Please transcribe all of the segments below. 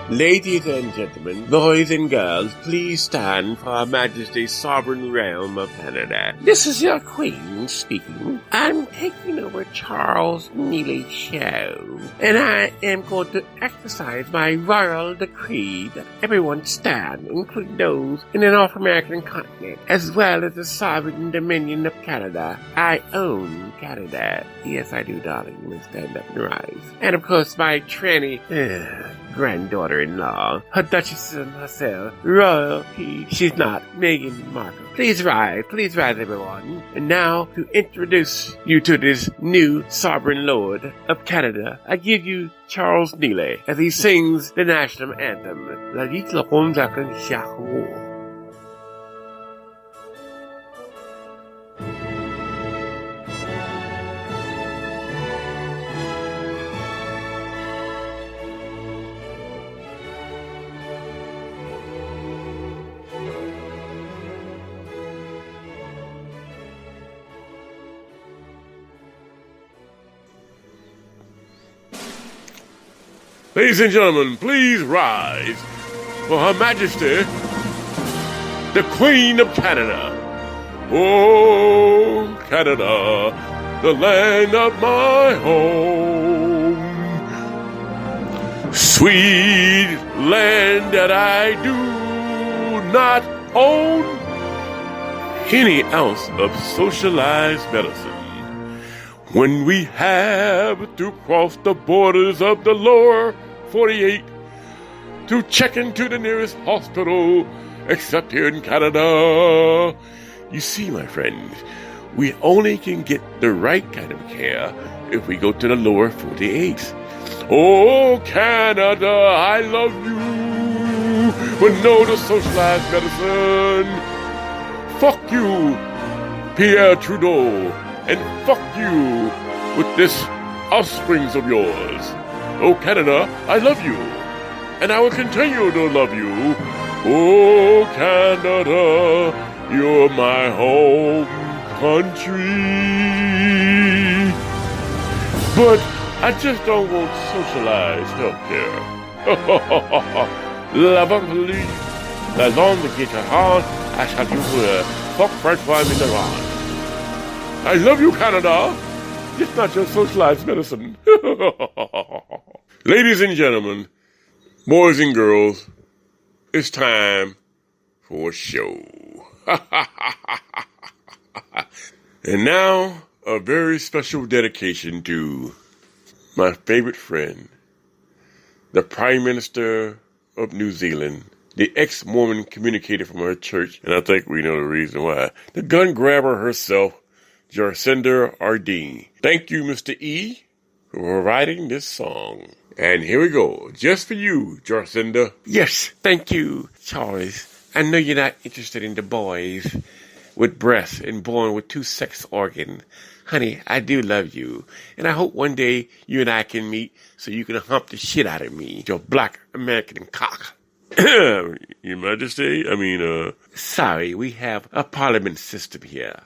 Ladies and gentlemen, boys and girls, please stand for Her Majesty's sovereign realm of Canada. This is your Queen speaking. I'm taking over Charles Neely's show, and I am going to exercise my royal decree that everyone stand, including those in the North American continent, as well as the sovereign dominion of Canada. I own Canada. Yes, I do, darling. You may stand up and rise. And of course, my tranny granddaughter-in-law, her Duchess herself, royalty. She's not Meghan Markle. Please rise, everyone. And now, to introduce you to this new sovereign lord of Canada, I give you Charles Neely as he sings the national anthem. La vie le rondakan shahou. Ladies and gentlemen, please rise for Her Majesty, the Queen of Canada. Oh, Canada, the land of my home. Sweet land that I do not own any ounce of socialized medicine. When we have to cross the borders of the lower 48 to check into the nearest hospital, except here in Canada. You see, my friends, we only can get the right kind of care if we go to the lower 48. Oh, Canada, I love you, but no to socialized medicine. Fuck you, Pierre Trudeau, and fuck you with this offsprings of yours. Oh, Canada, I love you, and I will continue to love you. Oh, Canada, you're my home country. But I just don't want socialized healthcare. L'avant-police, la langue de guitar, I shall you fuck Francois Mitterrand. I love you, Canada. It's not your socialized medicine. Ladies and gentlemen, boys and girls, it's time for a show. And now, a very special dedication to my favorite friend, the Prime Minister of New Zealand, the ex-Mormon communicator from her church, and I think we know the reason why, the gun grabber herself, Jacinda Ardern. Thank you, Mr. E, for providing this song. And here we go, just for you, Jacinda. Yes, thank you, Charles. I know you're not interested in the boys with breasts and born with 2 sex organs. Honey, I do love you, and I hope one day you and I can meet so you can hump the shit out of me, your black American cock. Your Majesty, Sorry, we have a parliament system here.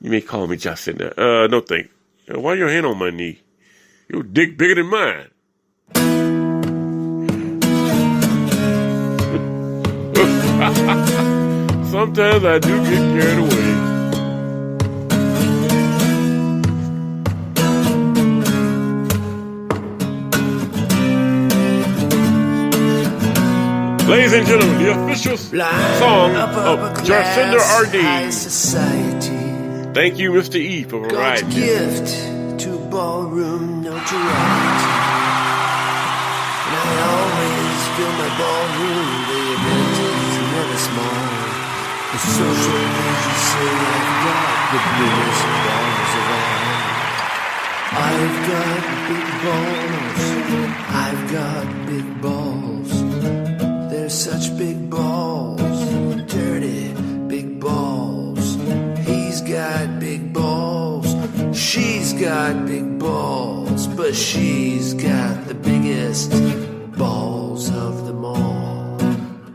You may call me Jacinda. No thanks. Why your hand on my knee? Your dick bigger than mine. Sometimes I do get carried away. Ladies and gentlemen, the official song of Jacinda Ardern. Thank you, Mr. E, for providing God's gift to ballroom notoriety. And I always fill my ballroom. The event is never small. The social media say I've got the biggest balls of all. I've got big balls. I've got big balls. They're such big balls. Dirty big balls. He's got big balls. She's got big balls. But she's got the biggest balls of them all.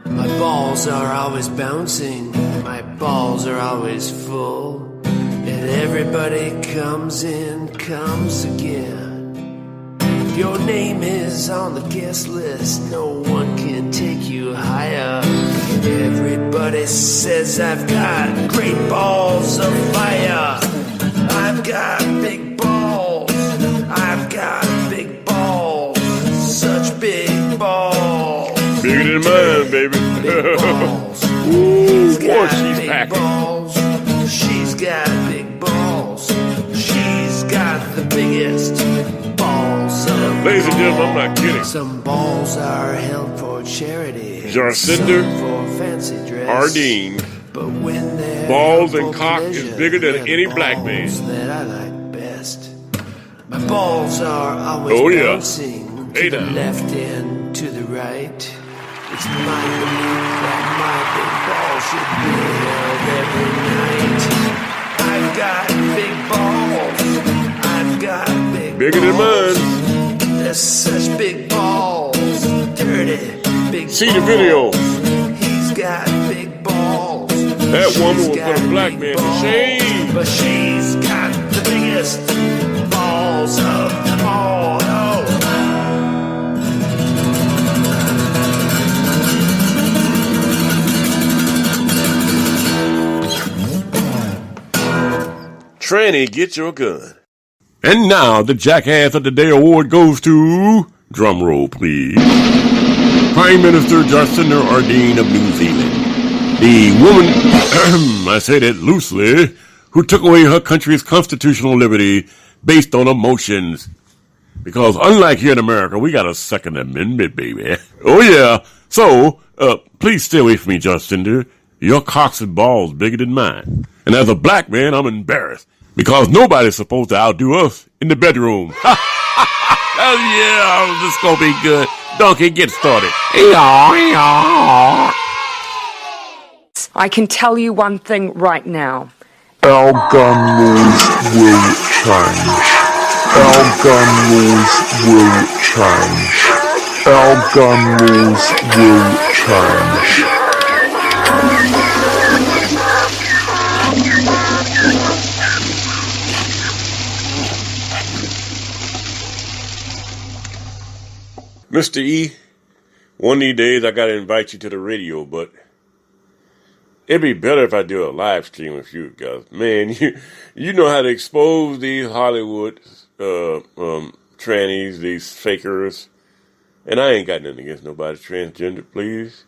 My balls are always bouncing. My balls are always full. And everybody comes in, comes again. Your name is on the guest list. No one can take you higher. Everybody says I've got great balls of fire. I've got big balls. I've got big balls. Such big balls. Bigger than mine, baby. Big balls. Ooh, boy, she's big packing. balls. She's got big balls. She's got the biggest balls of Ladies and gentlemen, I'm not kidding. Some balls are held for charity. Jacinda, some for fancy dress. Ardean, But when they're balls held and for cock pleasure, is bigger than they're any the black balls man. that I like best. My balls are always Oh, yeah. bouncing to Hey, the now. left and to the right. It's my belief that my big balls should be held every night. I've got big balls. I've got big Bigger than balls. mine. They're such big balls. Dirty big balls. See the video. He's got big balls. That woman She's will got put a black big man to balls. shame. But she's got the biggest balls of them all. Oh. Tranny, get your gun. And now the Jackass of the Day award goes to, drum roll please, Prime Minister Jacinda Ardern of New Zealand. The woman, I say that loosely, who took away her country's constitutional liberty based on emotions. Because unlike here in America, we got a Second Amendment, baby. Oh yeah. So, please stay away from me, Jacinda. Your cocks and balls bigger than mine. And as a black man, I'm embarrassed. Because nobody's supposed to outdo us in the bedroom. Oh yeah, this is gonna be good. Donkey, get started. I can tell you one thing right now. Our gun laws will change. Our gun laws will change. Our gun laws will change. Mr. E, one of these days I gotta invite you to the radio, but it'd be better if I do a live stream with you, guys. Man, you know how to expose these Hollywood trannies, these fakers. And I ain't got nothing against nobody transgender, please.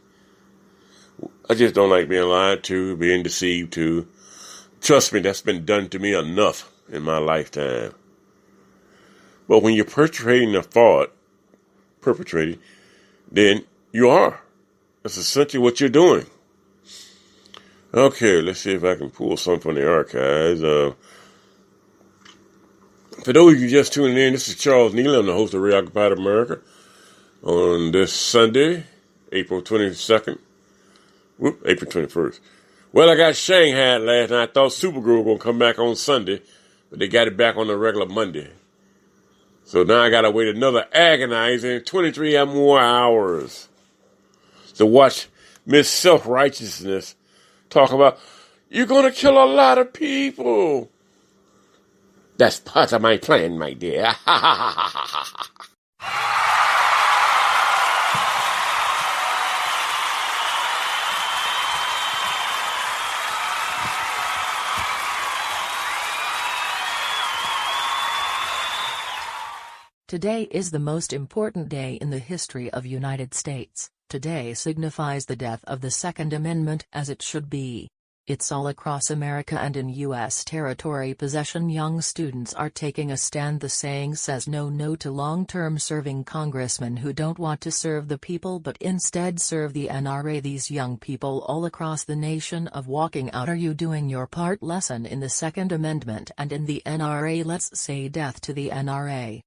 I just don't like being lied to, being deceived to. Trust me, that's been done to me enough in my lifetime. But when you're perpetrating a fraud, then you are. That's essentially what you're doing. Okay, let's see if I can pull something from the archives. For those of you just tuning in, this is Charles Neal. I'm the host of Reoccupied America. On this Sunday, April 22nd. April 21st. Well, I got Shanghai last night. I thought Supergirl was going to come back on Sunday, but they got it back on the regular Monday. So now I got to wait another agonizing 23 more hours to watch Miss Self-Righteousness talk about, you're going to kill a lot of people. That's part of my plan, my dear. Today is the most important day in the history of United States. Today signifies the death of the Second Amendment as it should be. It's all across America and in U.S. territory possession. Young students are taking a stand. The saying says no to long-term serving congressmen who don't want to serve the people but instead serve the NRA. These young people all across the nation of walking out. Are you doing your part? Lesson in the Second Amendment and in the NRA. Let's say death to the NRA.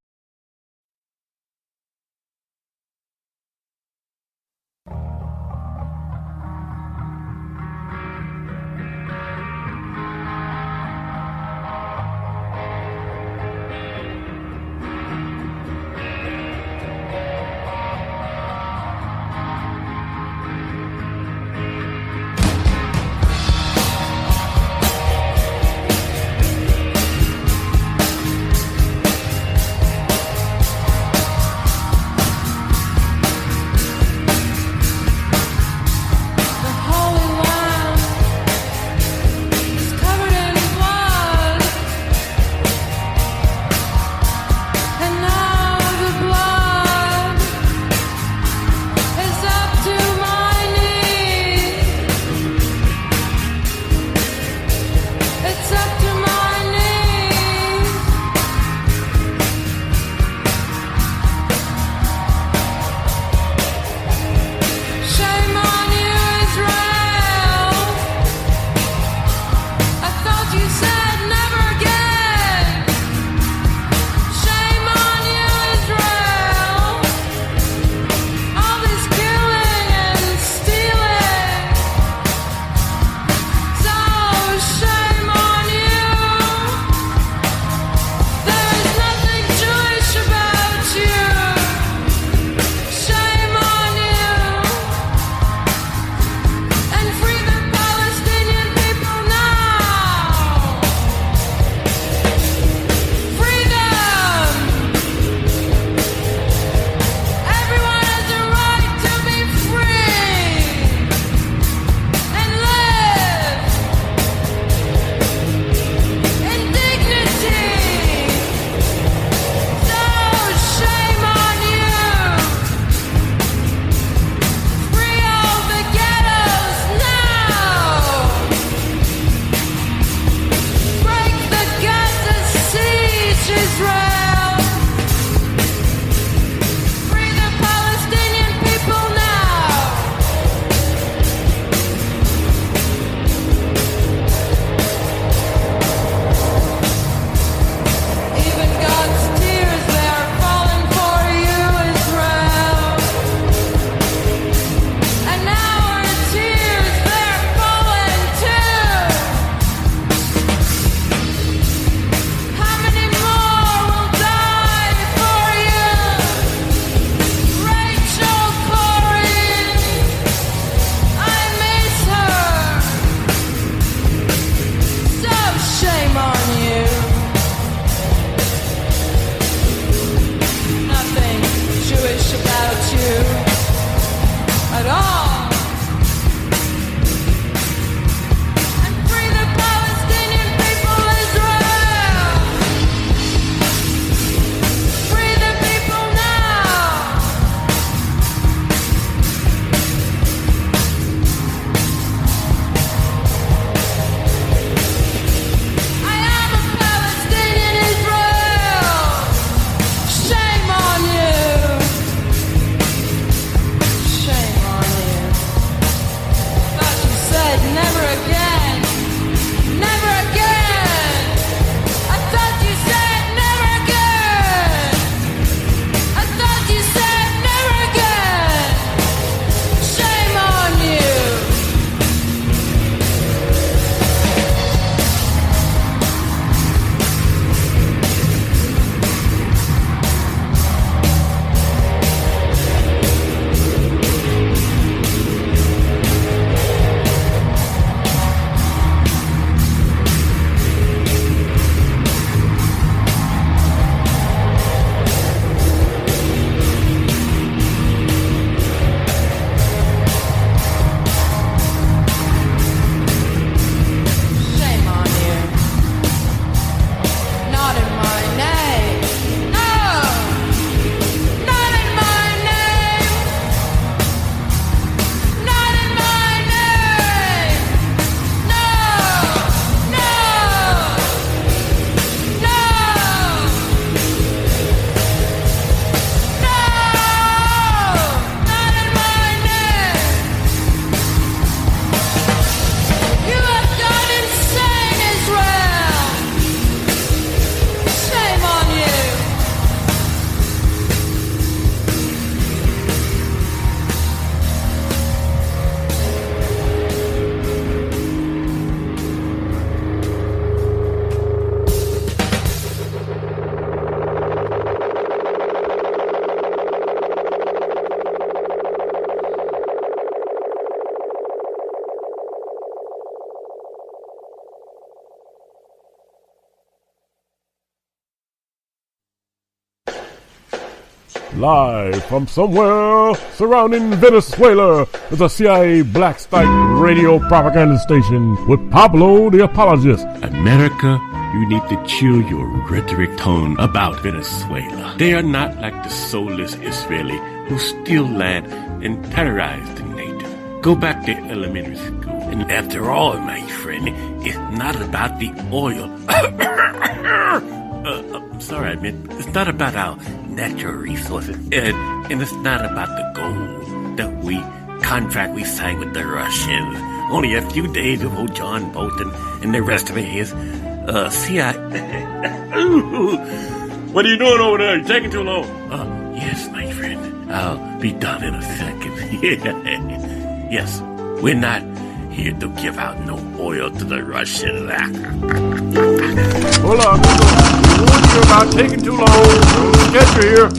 Live from somewhere surrounding Venezuela is a CIA black site radio propaganda station with Pablo the apologist. America, you need to chill your rhetoric tone about Venezuela. They are not like the soulless Israeli who steal land and terrorize the native. Go back to elementary school. And after all, my friend, it's not about the oil. I'm sorry, I meant it's not about our natural resources, and it's not about the gold that contract we signed with the Russians only a few days before John Bolton and the rest of his CIA. What are you doing over there? You're taking too long. Yes, my friend. I'll be done in a second. Yes, we're not here to give out no oil to the Russians. Hold on. I warned you about taking too long. Don't get you here.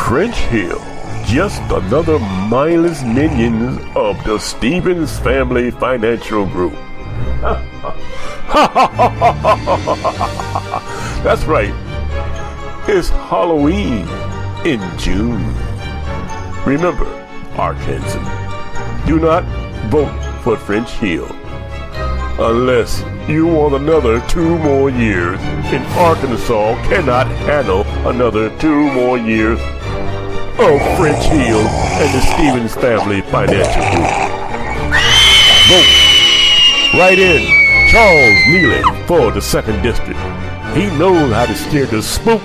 French Hill, just another mindless minion of the Stevens Family Financial Group. That's right. It's Halloween in June. Remember, Arkansas, do not vote for French Hill unless you want another 2 more years, and Arkansas cannot handle another 2 more years of French Hill and the Stevens Family Financial Group. Vote. Write in Charles Neely for the 2nd District. He knows how to steer the spook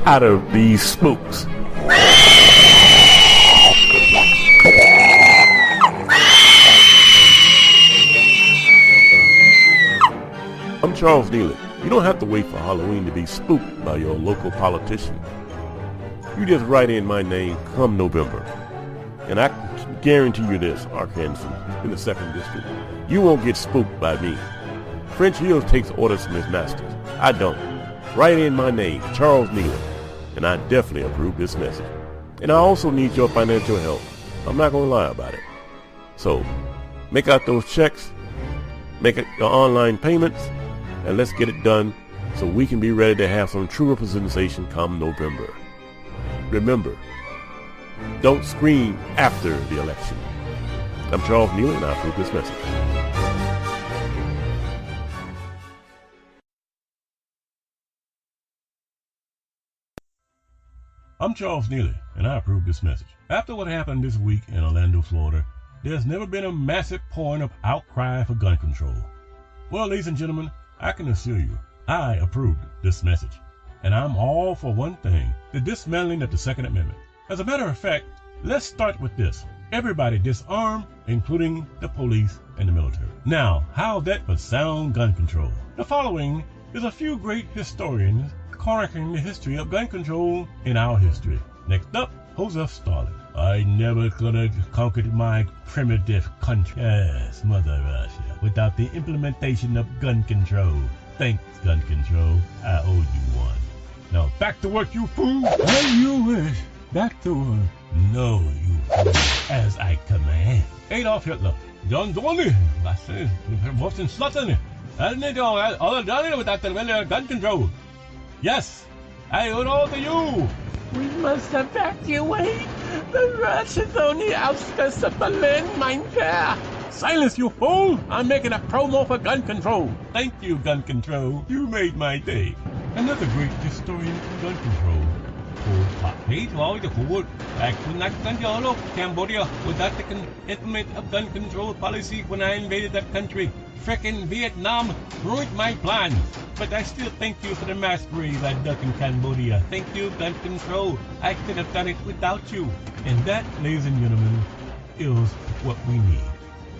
out of these spooks. I'm Charles Neely. You don't have to wait for Halloween to be spooked by your local politician. You just write in my name come November. And I guarantee you this, Arkansas, in the 2nd District, you won't get spooked by me. French Hill takes orders from his masters. I don't. Write in my name, Charles Neely, and I definitely approve this message. And I also need your financial help. I'm not going to lie about it. So, make out those checks, make it your online payments, and let's get it done so we can be ready to have some true representation come November. Remember, don't scream after the election. I'm Charles Neely, and I approve this message. I'm Charles Neely, and I approve this message. After what happened this week in Orlando, Florida, there's never been a massive pouring of outcry for gun control. Well, ladies and gentlemen, I can assure you, I approved this message. And I'm all for one thing, the dismantling of the Second Amendment. As a matter of fact, let's start with this. Everybody disarm, including the police and the military. Now, how's that for sound gun control? The following is a few great historians chronicling the history of gun control in our history. Next up, Joseph Stalin. I never could have conquered my primitive country. Yes, Mother Russia, without the implementation of gun control. Thanks, gun control. I owe you one. Now back to work, you fool! As you wish. Back to work. No, you fool. As I command. Adolf Hitler. John Donny. Was in Slutton. I need all done without the gun control. Yes, I owe it all to you. We must evacuate the Russians on the outskirts of Berlin, mein Herr. Silence, you fool! I'm making a promo for gun control. Thank you, gun control. You made my day. Another great historian of gun control. Back to Cambodia without the implement of gun control policy when I invaded that country. Frickin' Vietnam ruined my plan. But I still thank you for the masquerade I dug in Cambodia. Thank you, gun control. I could have done it without you. And that, ladies and gentlemen, is what we need.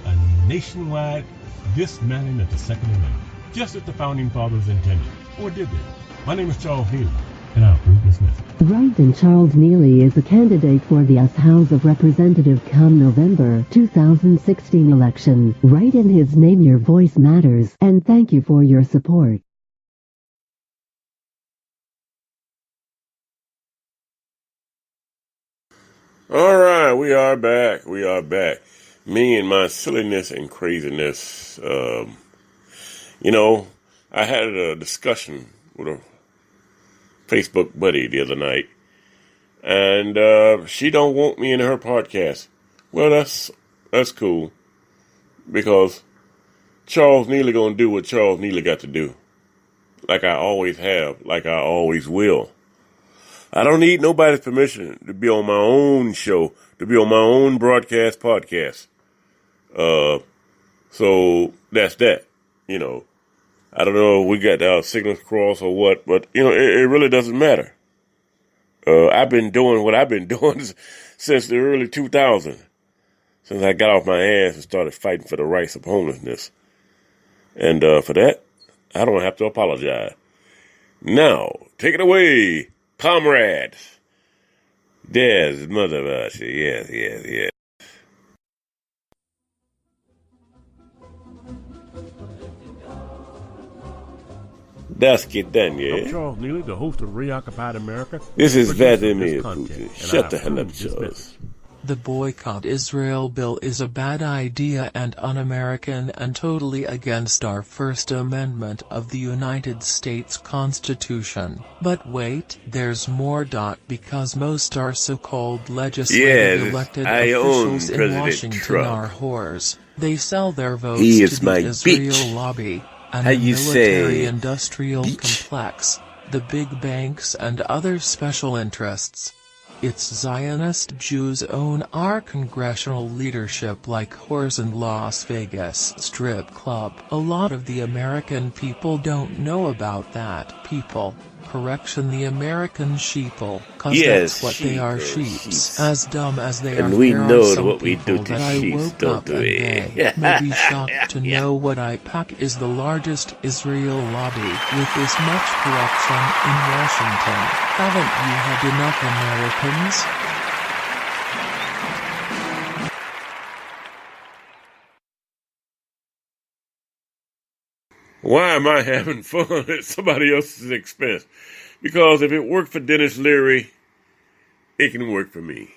A nationwide dismantling of the Second Amendment. Just as the Founding Fathers intended. Or did they? My name is Charles Neely. And I'll approve dismissal. Right, and Charles Neely is a candidate for the U.S. House of Representatives come November 2016 election. Write in his name. Your voice matters, and thank you for your support. All right, we are back. We are back. Me and my silliness and craziness. I had a discussion with a Facebook buddy the other night, and she don't want me in her podcast. Well, that's cool, because Charles Neely gonna do what Charles Neely got to do, like I always have, like I always will. I don't need nobody's permission to be on my own show, to be on my own broadcast podcast. So that's that. I don't know if we got our signals crossed or what, but it really doesn't matter. I've been doing what I've been doing since the early 2000s, since I got off my ass and started fighting for the rights of homelessness. And for that, I don't have to apologize. Now, take it away, comrades. There's Mother Russia. Yes. That's get done, yeah. I'm Charles Neely, the host of Reoccupied America. This is Producer of Vladimir this content, Putin. and Shut I the hell up, approve this Charles. message. The Boycott Israel bill is a bad idea and un-American and totally against our First Amendment of the United States Constitution. But wait, there's more. Because most our so-called legislative elected officials in Washington Trump. are whores. They sell their votes He is to my the Israel bitch. lobby and How the you say, military-industrial bitch? complex, the big banks and other special interests. Its Zionist Jews own our congressional leadership like whores in Las Vegas strip club. A lot of the American people don't know about that. The American sheeple, 'cause Yes, that's what they are, sheeple, sheeps. As dumb as they are, And we there know are some what we do people to that I sheeps, woke don't up we? and they may be shocked to know what I pack is the largest Israel lobby with this much corruption in Washington. Haven't you had enough, Americans? Why am I having fun at somebody else's expense? Because if it worked for Dennis Leary, it can work for me.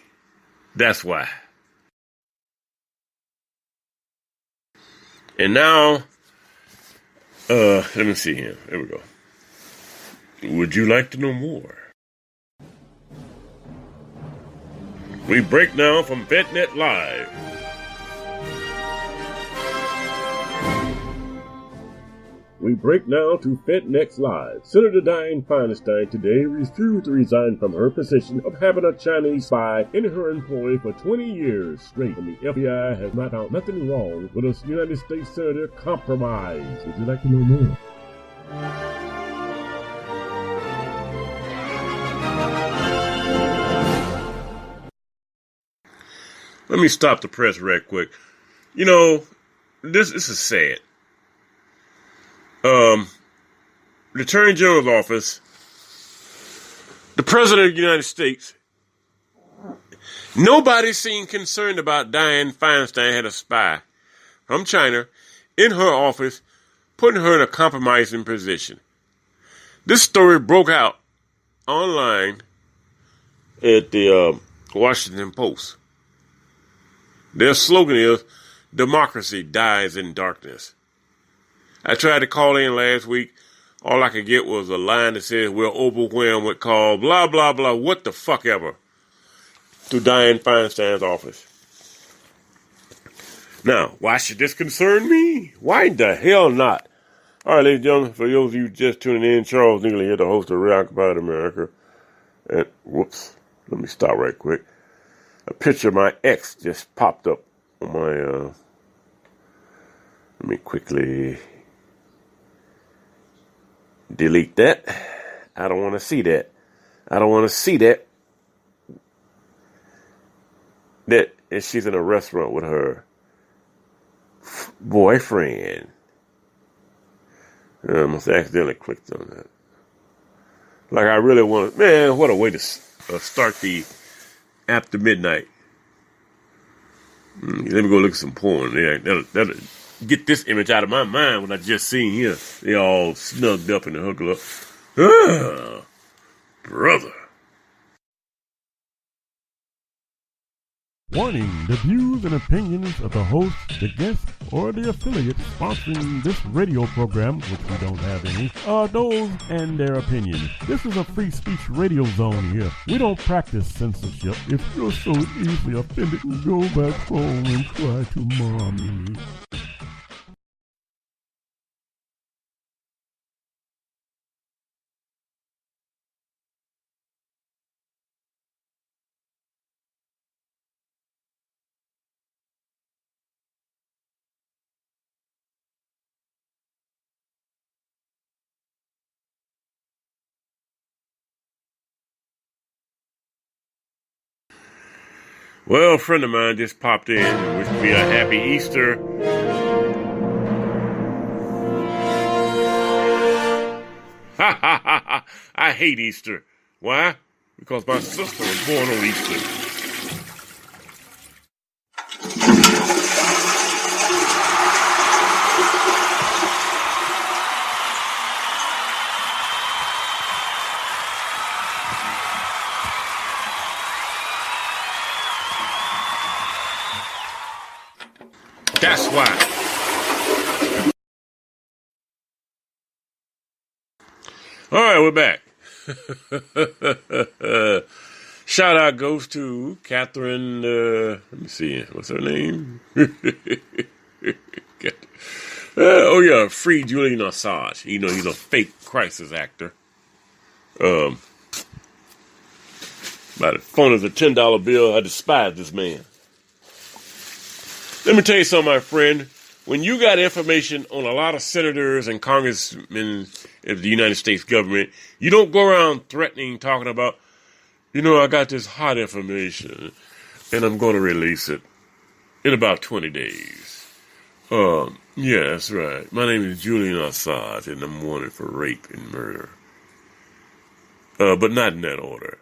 That's why. And now, let me see here. There we go. Would you like to know more? We break now from FedNet Live. We break now to FedNet Live. Senator Dianne Feinstein today refused to resign from her position of having a Chinese spy in her employ for 20 years straight. And the FBI has not found nothing wrong with a United States Senator compromise. Would you like to know more? Let me stop the press right quick. This is sad. The Attorney General's office, the President of the United States, nobody seemed concerned about Dianne Feinstein had a spy from China in her office, putting her in a compromising position. This story broke out online at the Washington Post. Their slogan is, "Democracy dies in darkness." I tried to call in last week. All I could get was a line that says, "We're overwhelmed with calls, blah, blah, blah, what the fuck ever," to Dianne Feinstein's office. Now, why should this concern me? Why the hell not? All right, ladies and gentlemen, for those of you just tuning in, Charles Neely here, the host of Reoccupied America. And, whoops, let me stop right quick. A picture of my ex just popped up on my, let me quickly delete that. I don't want to see that. I don't want to see that. That she's in a restaurant with her boyfriend. I must have accidentally clicked on that. Like I really want, man, what a way to start the after midnight. Let me go look at some porn. Yeah, that'll get this image out of my mind when I just seen here. They all snugged up in the huddle up. Ah, brother. Warning, the views and opinions of the host, the guest, or the affiliate sponsoring this radio program, which we don't have any, are those and their opinions. This is a free speech radio zone here. We don't practice censorship. If you're so easily offended, go back home and cry to mommy. Well, a friend of mine just popped in and wished me a happy Easter. Ha ha ha ha! I hate Easter. Why? Because my sister was born on Easter. That's why. All right, we're back. Shout out goes to Catherine. Let me see. What's her name? Oh yeah, free Julian Assange. You know he's a fake crisis actor. By the phone is a $10 bill. I despise this man. Let me tell you something, my friend. When you got information on a lot of senators and congressmen of the United States government, you don't go around threatening, talking about, I got this hot information and I'm going to release it in about 20 days. Yeah, that's right. My name is Julian Assange and I'm wanted for rape and murder. But not in that order.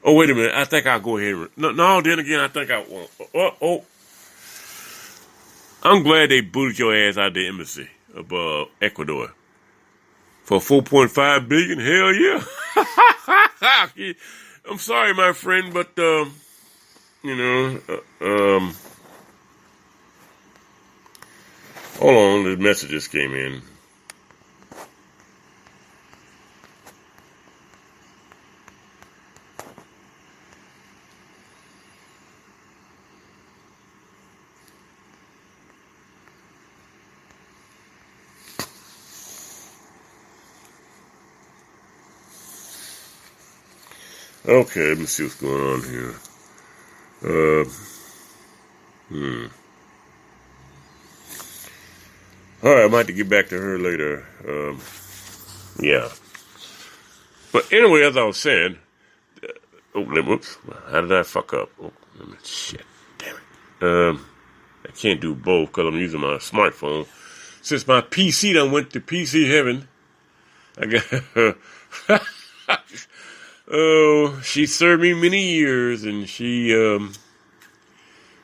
Oh, wait a minute. I think I'll go ahead. No, then again, I think I won't. I'm glad they booted your ass out of the embassy of Ecuador for $4.5 billion. Hell yeah! I'm sorry, my friend, but hold on. The messages came in. Okay, let me see what's going on here. All right, I might have to get back to her later. Yeah. But anyway, as I was saying, whoops, how did I fuck up? Shit, damn it. I can't do both because I'm using my smartphone. Since my PC done went to PC heaven, I got... Oh, she served me many years, and she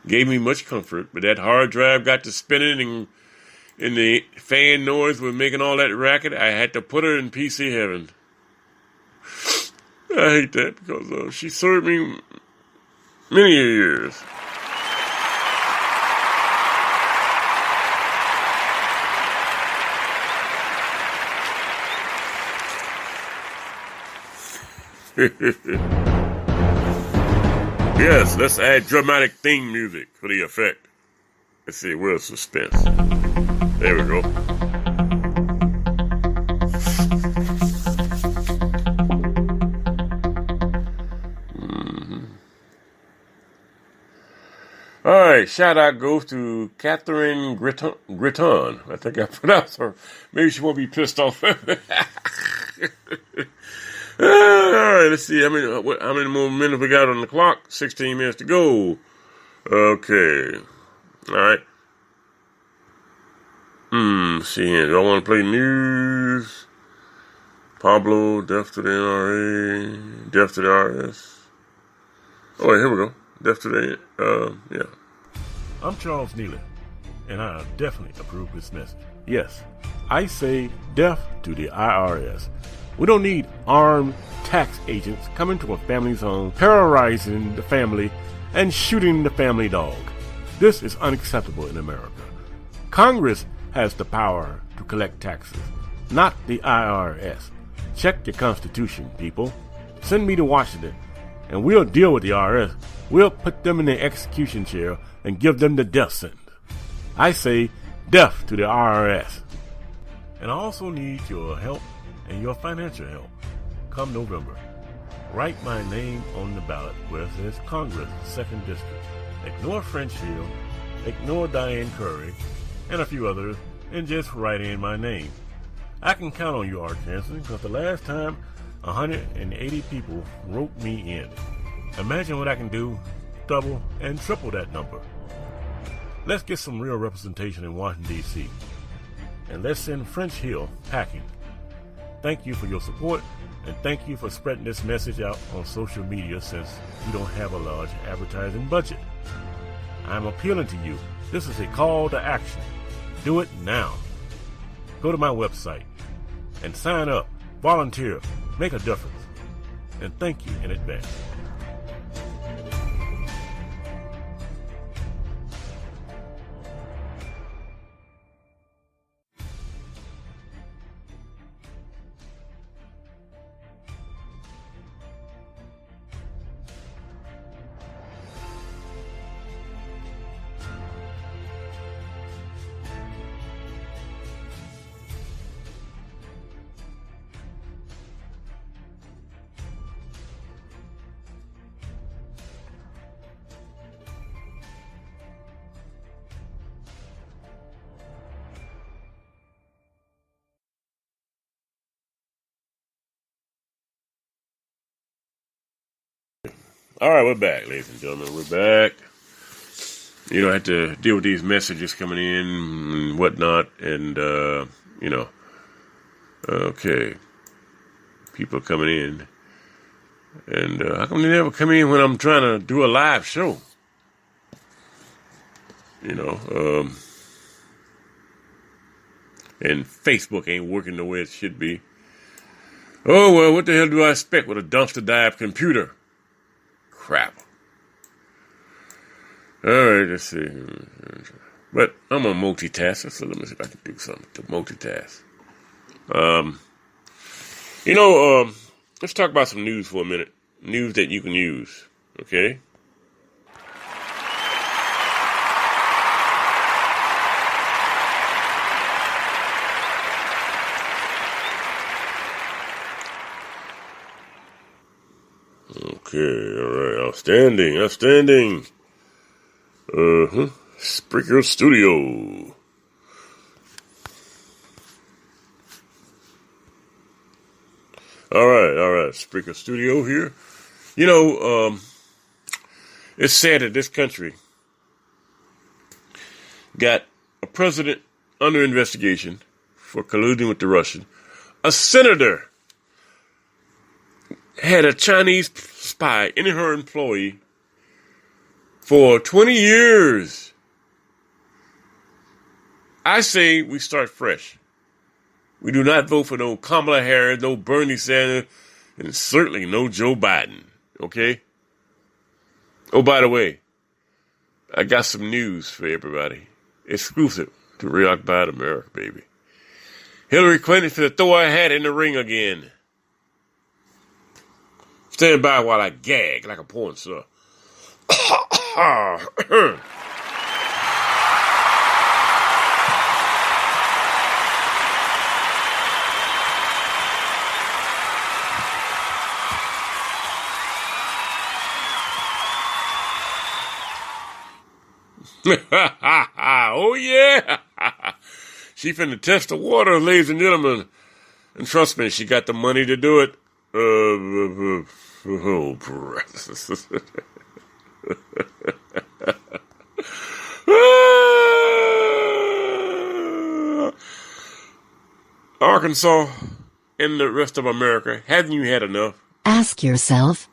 gave me much comfort. But that hard drive got to spinning, and the fan noise was making all that racket. I had to put her in PC heaven. I hate that because she served me many years. Yes, let's add dramatic theme music for the effect. Let's see, where's suspense? There we go. All right, shout out goes to Catherine Gritton. I think I pronounced her. Maybe she won't be pissed off. All right, let's see. How many more minutes we got on the clock? 16 minutes to go. Okay. All right. See here. Do I want to play news? Pablo, death to the NRA, death to the RS. Oh, wait, here we go. Death to the, yeah. I'm Charles Neely, and I definitely approve this message. Yes, I say death to the IRS. We don't need armed tax agents coming to a family's home, terrorizing the family, and shooting the family dog. This is unacceptable in America. Congress has the power to collect taxes, not the IRS. Check your Constitution, people. Send me to Washington, and we'll deal with the IRS. We'll put them in the execution chair and give them the death sentence. I say death to the IRS. And I also need your help and your financial help. Come November, write my name on the ballot where it says Congress, 2nd District. Ignore French Hill, ignore Diane Curry, and a few others, and just write in my name. I can count on you, Art Chancellor, because the last time 180 people wrote me in. Imagine what I can do, double and triple that number. Let's get some real representation in Washington, D.C., and let's send French Hill packing. Thank you for your support, and thank you for spreading this message out on social media since we don't have a large advertising budget. I'm appealing to you. This is a call to action. Do it now. Go to my website and sign up, volunteer, make a difference. And thank you in advance. All right, we're back, ladies and gentlemen. We're back. You know, I had to deal with these messages coming in and whatnot, and, you know, okay, people coming in. And how come they never come in when I'm trying to do a live show? You know, and Facebook ain't working the way it should be. Oh, well, what the hell do I expect with a dumpster dive computer? Crap. All right, let's see. But I'm a multitasker, so let me see if I can do something to multitask. You know, let's talk about some news for a minute. News that you can use, okay? Okay, all right, outstanding. Spreaker Studio. All right, Spreaker Studio here. You know, it's sad that this country got a president under investigation for colluding with the Russian. A senator had a Chinese spy in her employee for 20 years. I say we start fresh. We do not vote for no Kamala Harris, no Bernie Sanders, and certainly no Joe Biden, okay? Oh, by the way, I got some news for everybody. Exclusive to Reoccupied America, baby. Hillary Clinton to throw her hat in the ring again. Stand by while I gag like a porn star. Oh, yeah. She finna test the water, ladies and gentlemen. And trust me, she got the money to do it. Arkansas and the rest of America, haven't you had enough? Ask yourself,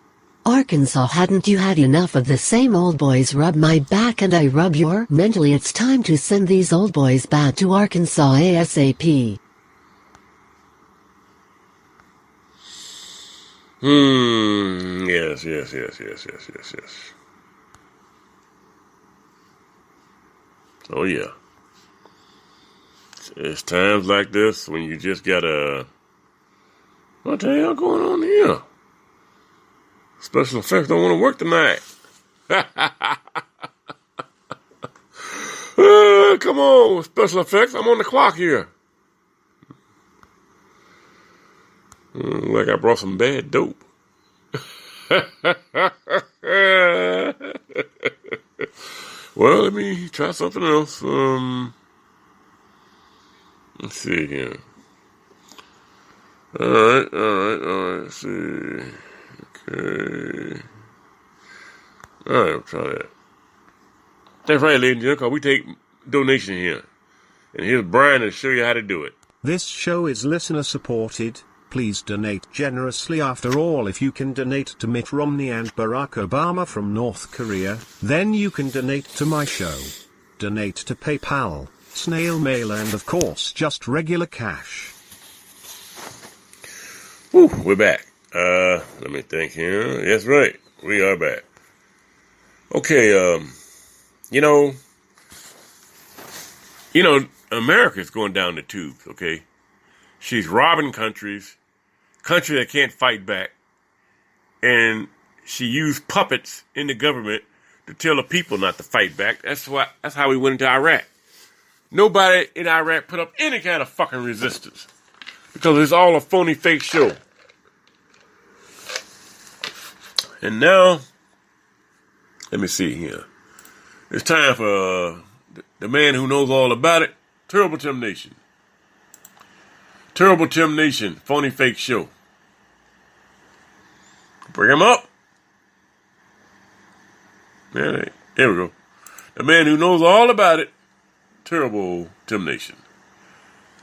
Arkansas, hadn't you had enough of the same old boys rub my back and I rub your? Mentally, it's time to send these old boys back to Arkansas ASAP. Yes. Oh, yeah. It's times like this when you just gotta... What the hell going on here? Special effects don't want to work tonight. Come on, special effects. I'm on the clock here. Like I brought some bad dope. Well, let me try something else. Let's see here. All right. Let's see. Okay. All right, we'll try that. That's right, ladies and gentlemen, because we take donation here. And here's Brian to show you how to do it. This show is listener supported. Please donate generously. After all, if you can donate to Mitt Romney and Barack Obama from North Korea, then you can donate to my show. Donate to PayPal, snail mail, and of course just regular cash. Whew, we're back. Let me think here. Yes, right. We are back. Okay, America's going down the tubes, okay? She's robbing countries that can't fight back. And she used puppets in the government to tell the people not to fight back. That's how we went into Iraq. Nobody in Iraq put up any kind of fucking resistance. Because it's all a phony fake show. And now, let me see here. It's time for the man who knows all about it, Terrible Tim Nation. Terrible Tim Nation, phony fake show. Bring him up. There we go. The man who knows all about it, Terrible Tim Nation.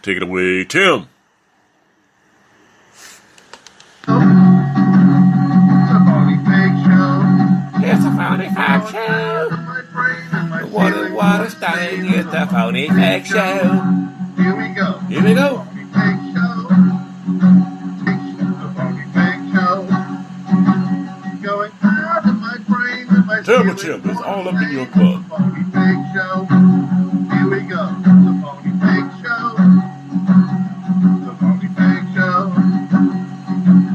Take it away, Tim. It's a phony fake show. The water stain. It's a phony fake show. Here we go. Terrible Tim is all up in your club. Phony fake show. Here we go. The phony fake show. The phony fake show.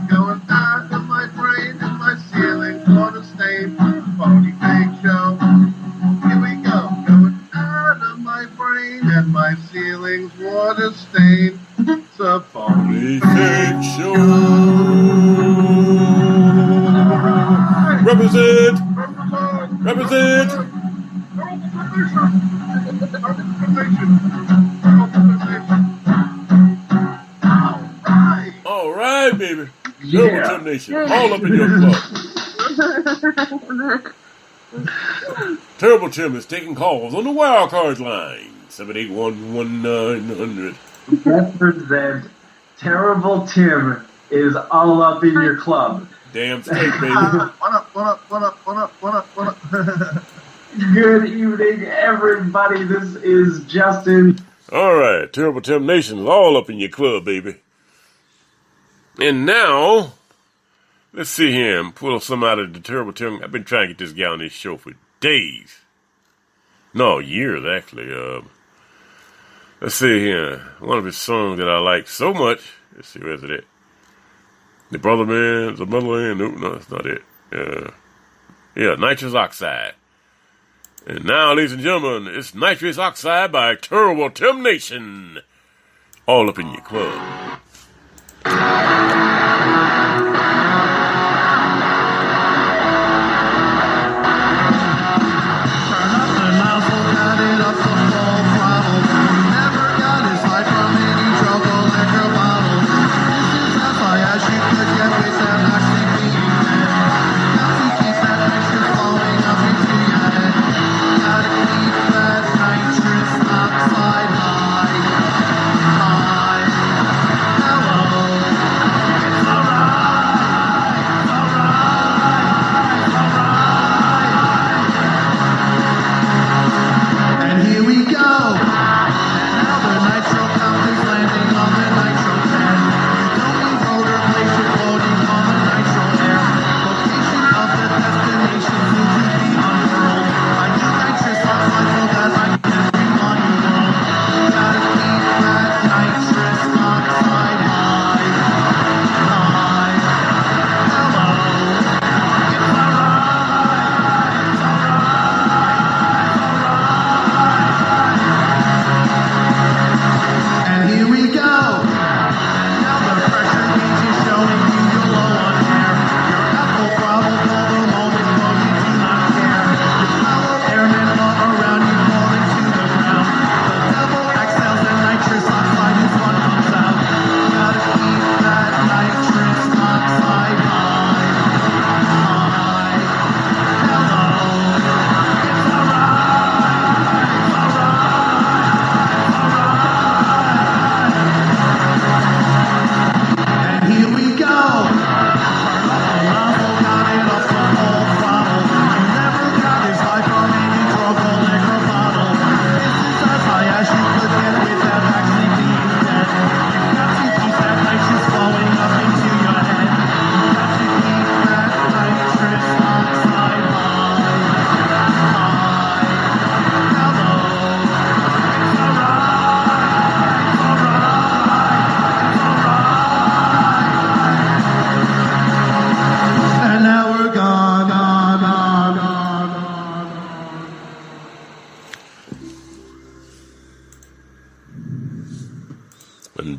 Going out of my brain and my ceiling. Water stain. Phony fake show. Here we go. Going out of my brain and my ceiling's water stain. It's a phony fake show. Represent. All right, baby. Terrible Tim Nation. All up in your club. Terrible Tim is taking calls on the wild card line. 781-1900. Represent. Terrible Tim is all up in your club. Damn straight, baby. What up? Good evening, everybody. This is Justin. All right, Terrible Tim Nation is all up in your club, baby. And now, let's see here and pull some out of the Terrible Tim. I've been trying to get this guy on this show for days. No, years, actually. Let's see here. One of his songs that I like so much. Let's see, where's it at? The Brother Man, the Motherland. No, that's not it. Nitrous Oxide. And now, ladies and gentlemen, it's Nitrous Oxide by Terrible Tim Nation. All up in your club.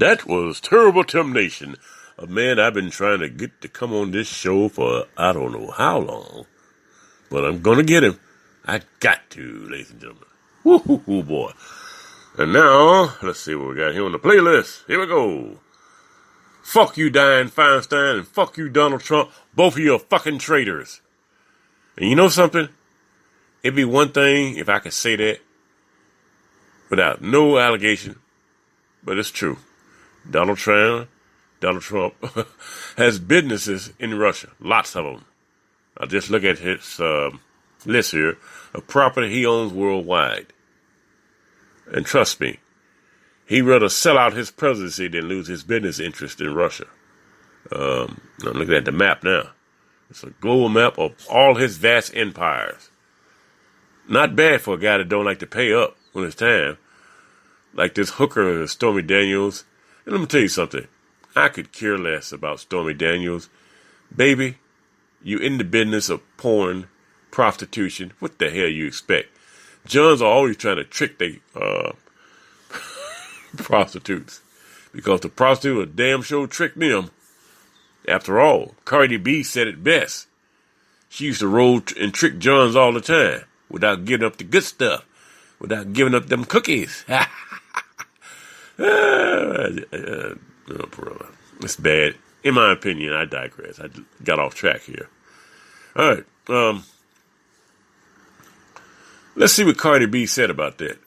That was Terrible Temptation, a man I've been trying to get to come on this show for I don't know how long. But I'm going to get him. I got to, ladies and gentlemen. Woo-hoo-hoo, boy. And now, let's see what we got here on the playlist. Here we go. Fuck you, Dianne Feinstein, and fuck you, Donald Trump. Both of you are fucking traitors. And you know something? It'd be one thing if I could say that without no allegation, but it's true. Donald Trump has businesses in Russia, lots of them. I'll just look at his list here of property he owns worldwide. And trust me, he'd rather sell out his presidency than lose his business interest in Russia. I'm looking at the map now. It's a global map of all his vast empires. Not bad for a guy that don't like to pay up when it's time. Like this hooker, Stormy Daniels. And let me tell you something. I could care less about Stormy Daniels. Baby, you in the business of porn, prostitution. What the hell you expect? Johns are always trying to trick they prostitutes. Because the prostitute will damn sure trick them. After all, Cardi B said it best. She used to roll and trick Johns all the time without giving up the good stuff, without giving up them cookies. It's bad. In my opinion, I digress. I got off track here. All right. Let's see what Cardi B said about that.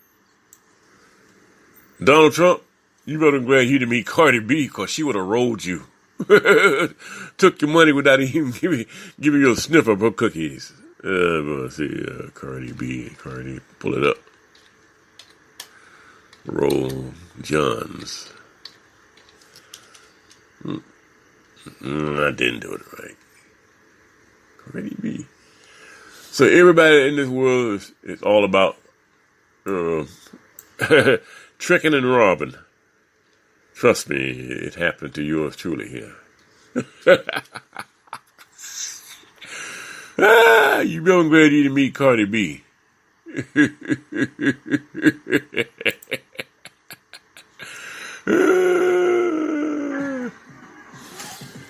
Donald Trump, you better glad you didn't meet Cardi B because she would have rolled you. Took your money without even giving you a sniff of her cookies. Let's see, Cardi B. Cardi, pull it up. Roll Johns. I didn't do it right. Cardi B. So everybody in this world is all about tricking and robbing. Trust me, it happened to yours truly here. You better glad you didn't meet Cardi B.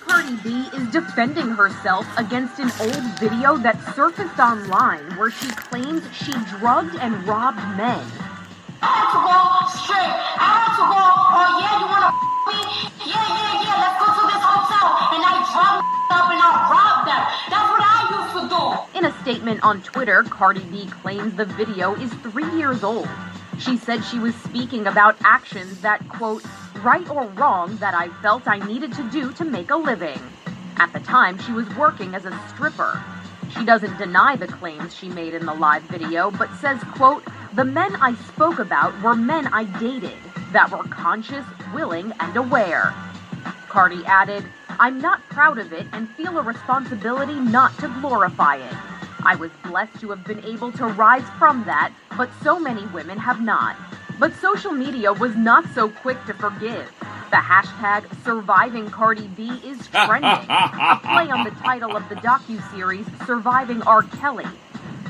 Cardi B is defending herself against an old video that surfaced online where she claims she drugged and robbed men. I had to go straight. I had to go, oh yeah, you want to me? Yeah, let's go to this hotel. And I drug up and I robbed them. That's what I used to do. In a statement on Twitter, Cardi B claims the video is 3 years old. She said she was speaking about actions that, quote, right or wrong that I felt I needed to do to make a living. At the time, she was working as a stripper. She doesn't deny the claims she made in the live video, but says, quote, the men I spoke about were men I dated that were conscious, willing, and aware. Cardi added, I'm not proud of it and feel a responsibility not to glorify it. I was blessed to have been able to rise from that, but so many women have not. But social media was not so quick to forgive. The hashtag Surviving Cardi B is trending, a play on the title of the docuseries Surviving R. Kelly.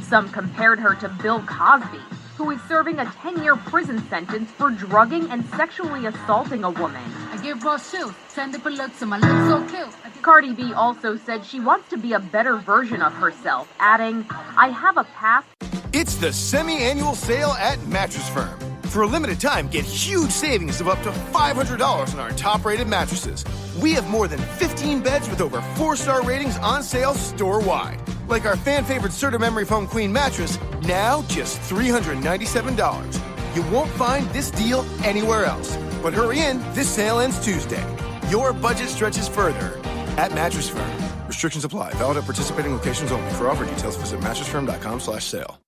Some compared her to Bill Cosby, who is serving a 10-year prison sentence for drugging and sexually assaulting a woman. I give birth too. Send it for looks and my looks so cute. Cardi B also said she wants to be a better version of herself, adding, I have a past. It's the semi-annual sale at Mattress Firm. For a limited time, get huge savings of up to $500 on our top-rated mattresses. We have more than 15 beds with over 4-star ratings on sale store-wide. Like our fan-favorite Serta Memory Foam Queen mattress, now just $397. You won't find this deal anywhere else. But hurry in, this sale ends Tuesday. Your budget stretches further at Mattress Firm. Restrictions apply. Valid at participating locations only. For offer details, visit mattressfirm.com/sale.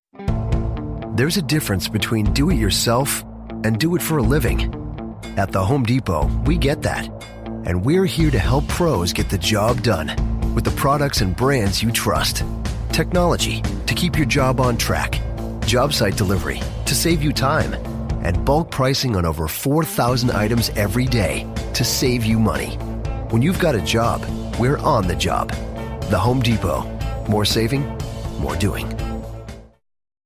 There's a difference between do it yourself and do it for a living. At the Home Depot, we get that. And we're here to help pros get the job done with the products and brands you trust. Technology to keep your job on track. Job site delivery to save you time. And bulk pricing on over 4,000 items every day to save you money. When you've got a job, we're on the job. The Home Depot. More saving, more doing.